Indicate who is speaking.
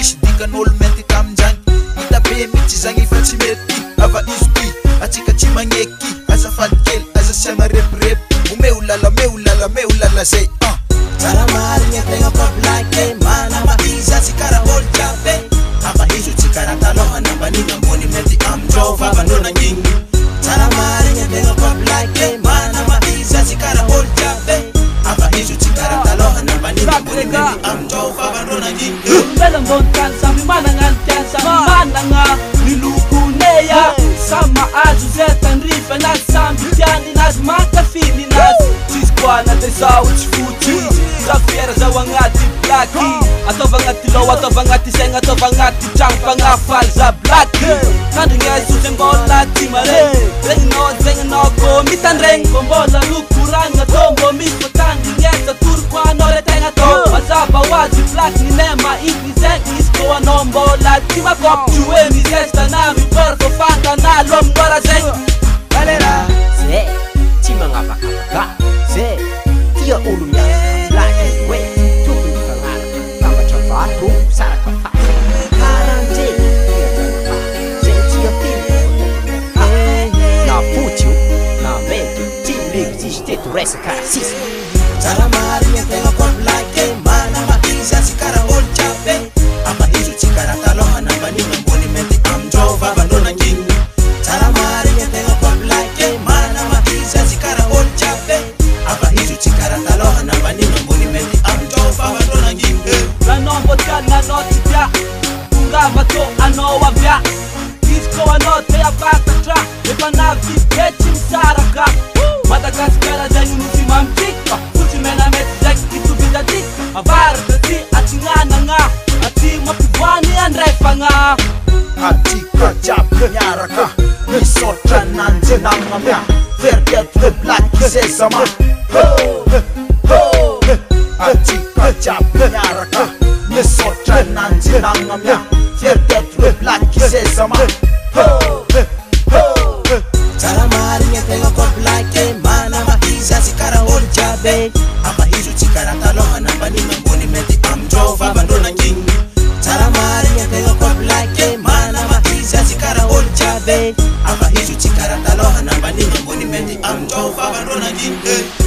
Speaker 1: misy dikan'olo mety tamin'izany hita be mihitsy zagny efa tsy mety ava izy ty atsika tsy magneky azafady kely aza siagna repirepy omeo lala zay
Speaker 2: tsara marigny tegna pablake mana maiza tsy karaha olo jiaby ava izy tsy karaha taloha nambaniny ambony mety amindreo vavandreo nagnigny tsara marigny tegna pablake mana maiza tsy karaha olo jiaby ava izy tsy karaha taloha nambaniny ambony mety amindreo vavandreo nagnigny
Speaker 3: olombelo ambony tany samy managna ny tiany samy managna ny lokoneya samy mahazo zay tandrifa nazy samby tiany nazy mankafiny nazy tsisy koa na de zao tsy foty za fiera zao agnaty blaky ataova agnaty loha ataova agnaty saigna ataova agnaty tragno mpagnafaly za blaky tandrigna sotsy mbola tsy mare regninao zegninao kô mitandregny kô mbola lokoragna tô mbô misy fô tandrignesa toroko anao le tegna tô mazava hoazy blaky ny nema igny zegny izy kô anao mbola tsy makôpy tsy hoe mizesta na mibôra fô fantanalo amin'ora zegny
Speaker 2: Valera
Speaker 4: Zay, tsy magnavakavaka Zay, tia olo miaraka blaky hoe tokony fagnaraka tambatra vato saraka fasa karanjeny tia janafa zay tia fily na fotsy na mainty tsy miexiste teto resaka rasisme
Speaker 2: tsara marigny tegna pablake mana maiza tsy karaha olo jiaby ava izy tsy karaha taloha nambaniny ambony mety amindreo vavandreo nagnigny tsara marigny tegna pablake mana maiza tsy karaha olo jiaby ava izy tsy karaha taloha nambaniny ambony mety amindreo vavandreo nagnigny
Speaker 3: anao mbô tiany anao tsy tia tongava tô anao avia izy kô anao te afantatra efa navibe tsy misaraka madagasikara zegny nosy mamitsika fotsy mena mety zegny itovitatika avaratra ty atsinanagna aty mampivoany andrefagna
Speaker 1: atika jiaby miaraka misaotra nanjenagna mia verdetre blaky zay zama atika jiaby miaraka misaotra nanjenagna mia verdetre blaky zay zama
Speaker 2: tsara marigny tegna pablake mana maiza tsy karaha olo jiaby ava izy tsy karaha taloha nambaniny ambony mety amindreo vavandreo nagnigny tsara marigny tegna pablake mana maiza tsy karaha olo jiaby ava izy tsy karaha taloha nambaniny ambony mety amindreo vavandreo nagnigny